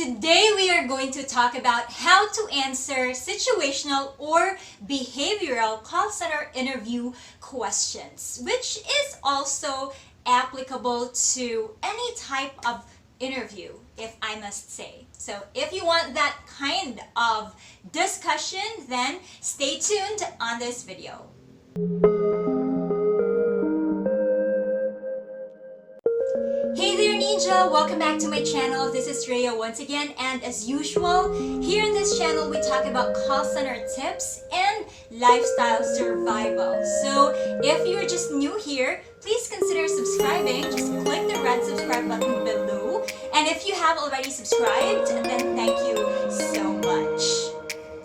Today we are going to talk about how to answer situational or behavioral call center interview questions, which is also applicable to any type of interview, if I must say. So if you want that kind of discussion, then stay tuned on this video. Hey there Ninja! Welcome back to my channel. This is Rhea once again, and as usual, here in this channel we talk about call center tips and lifestyle survival. So if you're just new here, please consider subscribing. Just click the red subscribe button below. And if you have already subscribed, then thank you so much.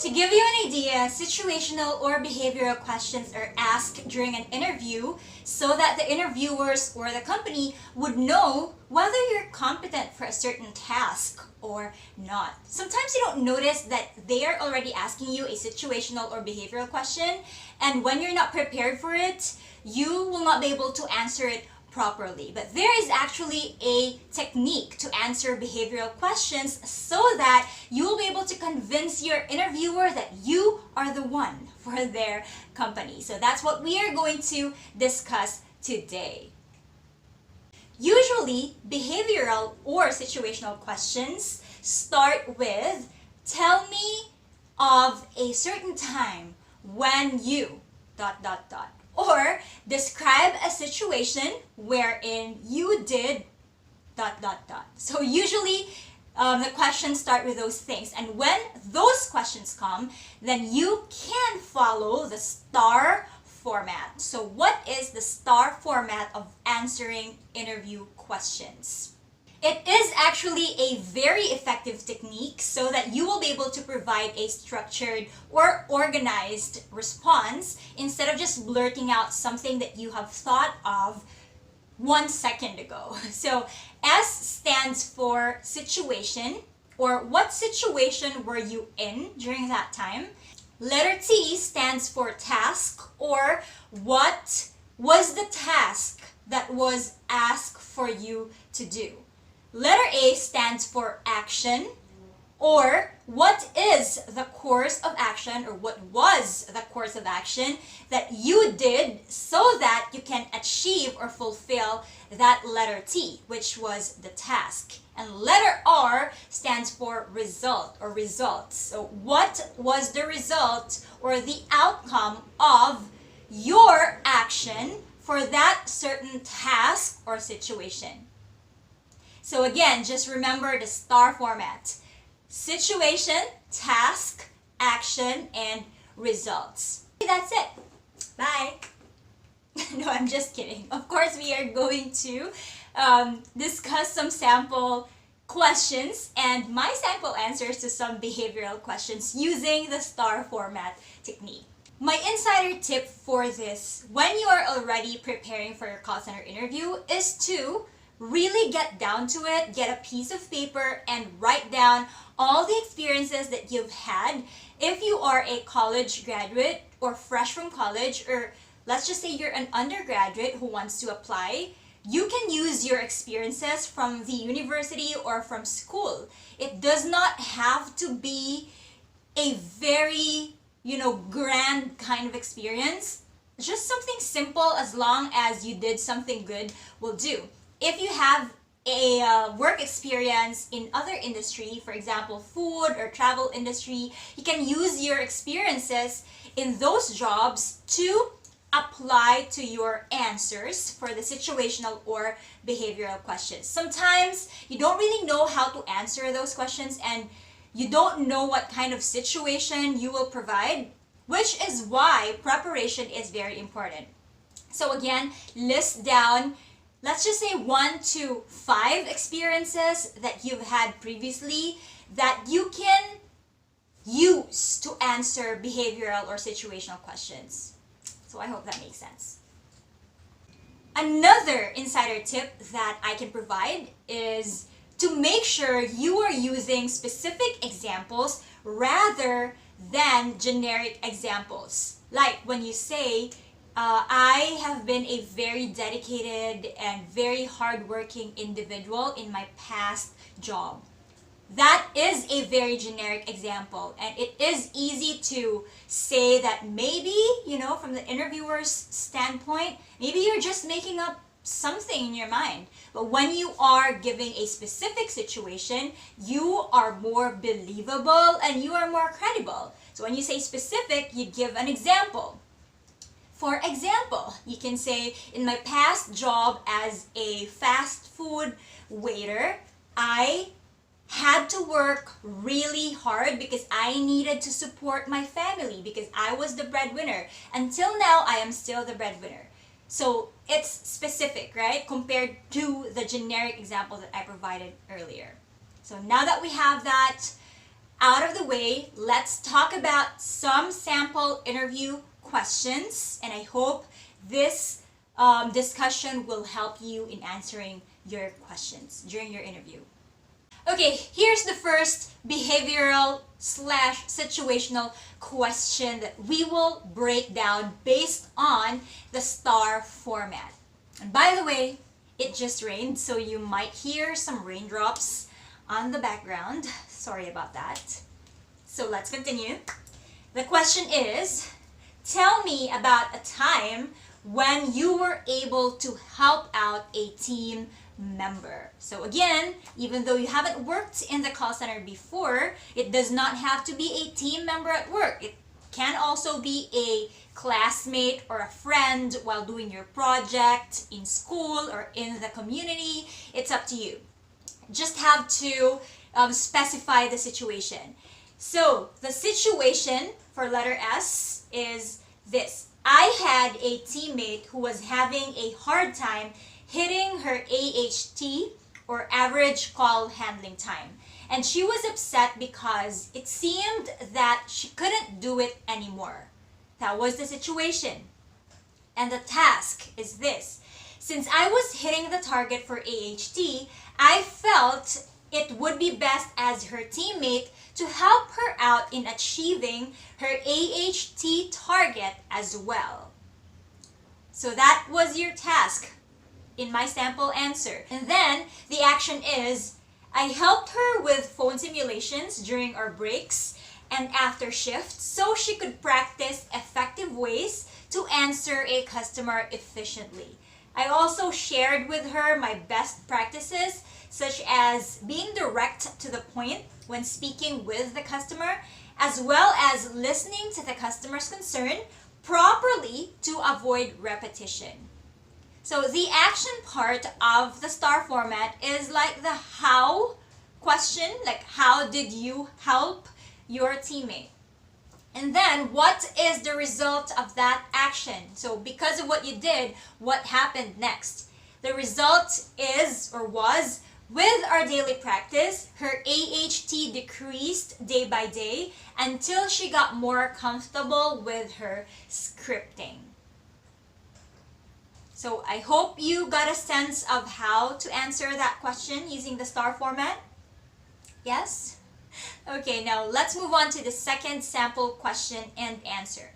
To give you an idea, situational or behavioral questions are asked during an interview so that the interviewers or the company would know whether you're competent for a certain task or not. Sometimes you don't notice that they are already asking you a situational or behavioral question, and when you're not prepared for it, you will not be able to answer it properly. But there is actually a technique to answer behavioral questions so that you will be able to convince your interviewer that you are the one for their company. So that's what we are going to discuss today. Usually, behavioral or situational questions start with, tell me of a certain time when you ... or describe a situation wherein you did ... So usually the questions start with those things, and when those questions come, then you can follow the STAR format. So what is the STAR format of answering interview questions? It is actually a very effective technique so that you will be able to provide a structured or organized response instead of just blurting out something that you have thought of 1 second ago. So S stands for situation, or what situation were you in during that time. Letter T stands for task, or what was the task that was asked for you to do. Letter A stands for action, or what is the course of action, or what was the course of action that you did so that you can achieve or fulfill that letter T, which was the task. And letter R stands for result or results. So what was the result or the outcome of your action for that certain task or situation? So again, just remember the STAR format. Situation, task, action, and results. That's it. Bye. No, I'm just kidding. Of course, we are going to discuss some sample questions and my sample answers to some behavioral questions using the STAR format technique. My insider tip for this, when you are already preparing for your call center interview, is to really get down to it, get a piece of paper and write down all the experiences that you've had. If you are a college graduate or fresh from college, or let's just say you're an undergraduate who wants to apply, you can use your experiences from the university or from school. It does not have to be a very, grand kind of experience. Just something simple, as long as you did something good, will do. If you have a work experience in other industry, for example, food or travel industry, you can use your experiences in those jobs to apply to your answers for the situational or behavioral questions. Sometimes you don't really know how to answer those questions and you don't know what kind of situation you will provide, which is why preparation is very important. So again, list down, let's just say 1 to 5 experiences that you've had previously that you can use to answer behavioral or situational questions. So I hope that makes sense. Another insider tip that I can provide is to make sure you are using specific examples rather than generic examples. Like when you say, I have been a very dedicated and very hardworking individual in my past job. That is a very generic example, and it is easy to say that maybe, from the interviewer's standpoint, maybe you're just making up something in your mind. But when you are giving a specific situation, you are more believable and you are more credible. So when you say specific, you give an example. For example, you can say, in my past job as a fast food waiter, I had to work really hard because I needed to support my family because I was the breadwinner. Until now, I am still the breadwinner. So it's specific, right? Compared to the generic example that I provided earlier. So now that we have that out of the way, let's talk about some sample interview questions. And I hope this discussion will help you in answering your questions during your interview. Okay, here's the first behavioral / situational question that we will break down based on the STAR format. And by the way, it just rained, so you might hear some raindrops on the background. Sorry about that. So let's continue. The question is, tell me about a time when you were able to help out a team member. So again, even though you haven't worked in the call center before, it does not have to be a team member at work. It can also be a classmate or a friend while doing your project in school or in the community. It's up to you. Just have to specify the situation. So the situation for letter S is this. I had a teammate who was having a hard time hitting her AHT, or average call handling time. And she was upset because it seemed that she couldn't do it anymore. That was the situation. And the task is this. Since I was hitting the target for AHT, I felt it would be best as her teammate to help her out in achieving her AHT target as well. So that was your task in my sample answer. And then the action is, I helped her with phone simulations during our breaks and after shift so she could practice effective ways to answer a customer efficiently. I also shared with her my best practices, such as being direct to the point when speaking with the customer, as well as listening to the customer's concern properly to avoid repetition. So the action part of the STAR format is like the how question, like how did you help your teammate? And then what is the result of that action? So because of what you did, what happened next? The result is or was, with our daily practice, her AHT decreased day by day until she got more comfortable with her scripting. So I hope you got a sense of how to answer that question using the STAR format. Yes? Okay, now let's move on to the second sample question and answer.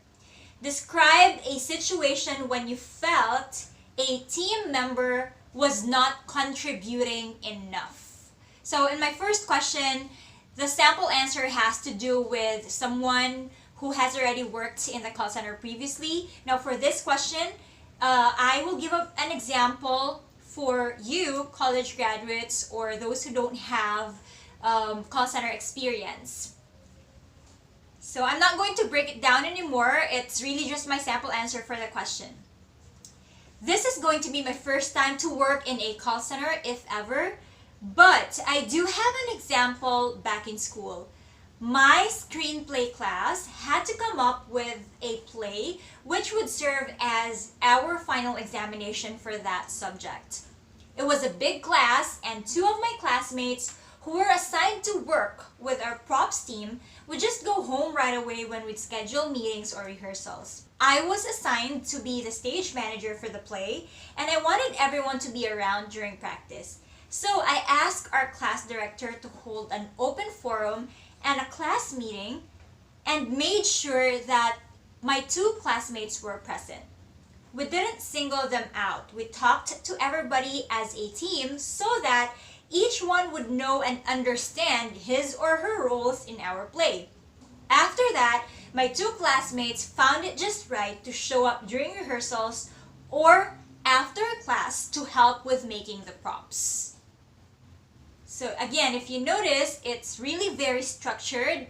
Describe a situation when you felt a team member was not contributing enough. So in my first question, the sample answer has to do with someone who has already worked in the call center previously. Now for this question, I will give up an example for you, college graduates, or those who don't have call center experience. So I'm not going to break it down anymore. It's really just my sample answer for the question. This is going to be my first time to work in a call center, if ever, but I do have an example back in school. My screenplay class had to come up with a play which would serve as our final examination for that subject. It was a big class, and two of my classmates who were assigned to work with our props team would just go home right away when we'd schedule meetings or rehearsals. I was assigned to be the stage manager for the play, and I wanted everyone to be around during practice. So I asked our class director to hold an open forum and a class meeting and made sure that my two classmates were present. We didn't single them out. We talked to everybody as a team so that each one would know and understand his or her roles in our play. After that, my two classmates found it just right to show up during rehearsals or after class to help with making the props. So again, if you notice, it's really very structured.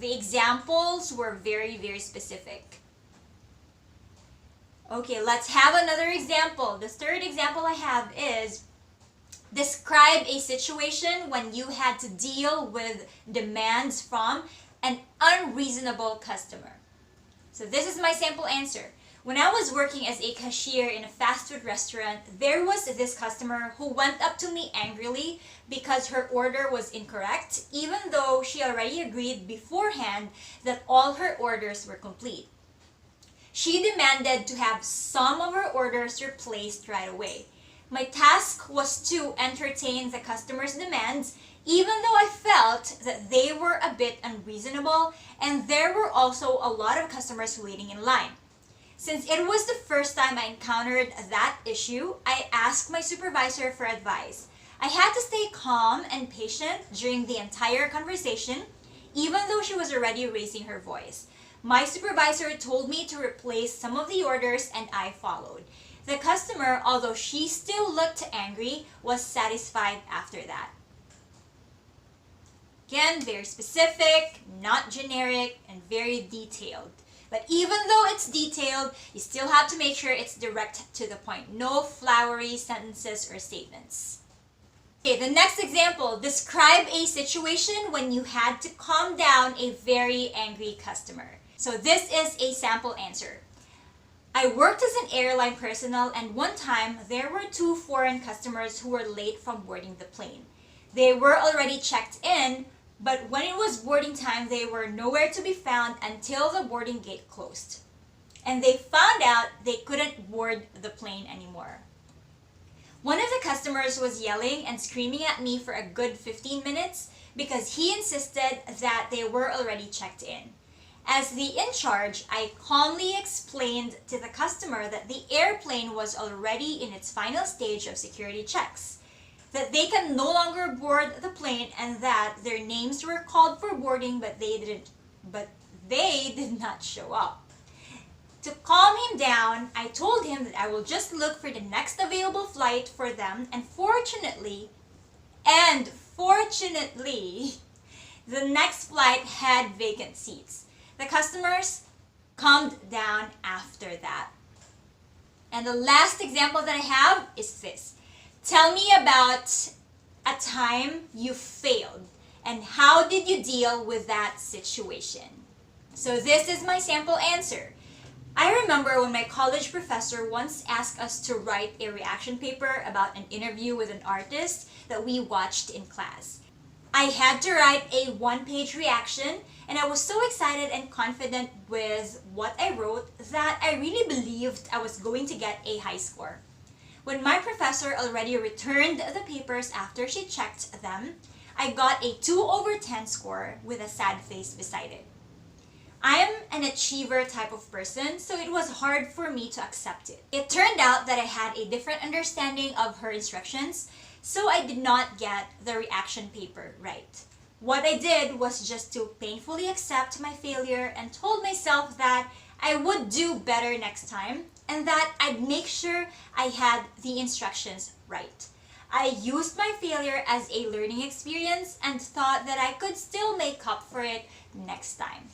The examples were very, very specific. Okay, let's have another example. The third example I have is, describe a situation when you had to deal with demands from an unreasonable customer. So this is my sample answer. When I was working as a cashier in a fast food restaurant, there was this customer who went up to me angrily because her order was incorrect, even though she already agreed beforehand that all her orders were complete. She demanded to have some of her orders replaced right away. My task was to entertain the customer's demands, even though I felt that they were a bit unreasonable and there were also a lot of customers waiting in line. Since it was the first time I encountered that issue, I asked my supervisor for advice. I had to stay calm and patient during the entire conversation, even though she was already raising her voice. My supervisor told me to replace some of the orders and I followed. The customer, although she still looked angry, was satisfied after that. Again, very specific, not generic, and very detailed. But even though it's detailed, you still have to make sure it's direct to the point. No flowery sentences or statements. Okay, the next example. Describe a situation when you had to calm down a very angry customer. So this is a sample answer. I worked as an airline personnel and one time there were two foreign customers who were late from boarding the plane. They were already checked in, but when it was boarding time, they were nowhere to be found until the boarding gate closed. And they found out they couldn't board the plane anymore. One of the customers was yelling and screaming at me for a good 15 minutes because he insisted that they were already checked in. As the in charge, I calmly explained to the customer that the airplane was already in its final stage of security checks, that they can no longer board the plane and that their names were called for boarding but they did not show up. To calm him down, I told him that I will just look for the next available flight for them, and fortunately, the next flight had vacant seats. The customers calmed down after that. And the last example that I have is this. Tell me about a time you failed and how did you deal with that situation? So this is my sample answer. I remember when my college professor once asked us to write a reaction paper about an interview with an artist that we watched in class. I had to write a one-page reaction and I was so excited and confident with what I wrote that I really believed I was going to get a high score. When my professor already returned the papers after she checked them, I got a 2/10 score with a sad face beside it. I am an achiever type of person, so it was hard for me to accept it. It turned out that I had a different understanding of her instructions, so I did not get the reaction paper right. What I did was just to painfully accept my failure and told myself that I would do better next time and that I'd make sure I had the instructions right. I used my failure as a learning experience and thought that I could still make up for it next time.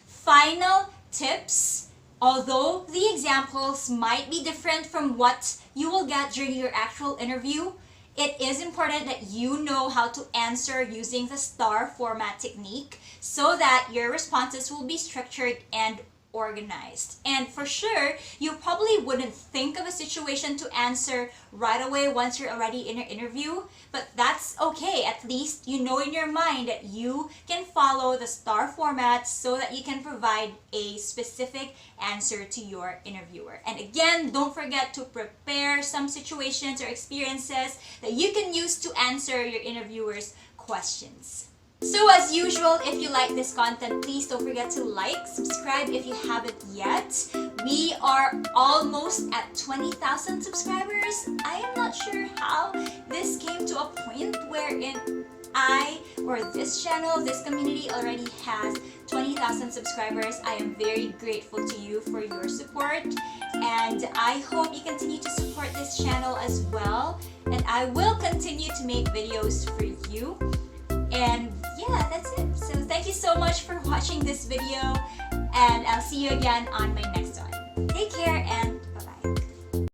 Final tips. Although the examples might be different from what you will get during your actual interview, it is important that you know how to answer using the STAR format technique so that your responses will be structured and organized. And for sure, you probably wouldn't think of a situation to answer right away once you're already in your interview, but that's okay. At least you know in your mind that you can follow the STAR format so that you can provide a specific answer to your interviewer. And again, don't forget to prepare some situations or experiences that you can use to answer your interviewer's questions. So as usual, if you like this content, please don't forget to like, subscribe if you haven't yet. We are almost at 20,000 subscribers. I am not not sure how this came to a point wherein this channel, this community already has 20,000 subscribers. I am very grateful to you for your support, and I hope you continue to support this channel as well, and I will continue to make videos for you. And yeah, that's it. So thank you so much for watching this video, and I'll see you again on my next one. Take care and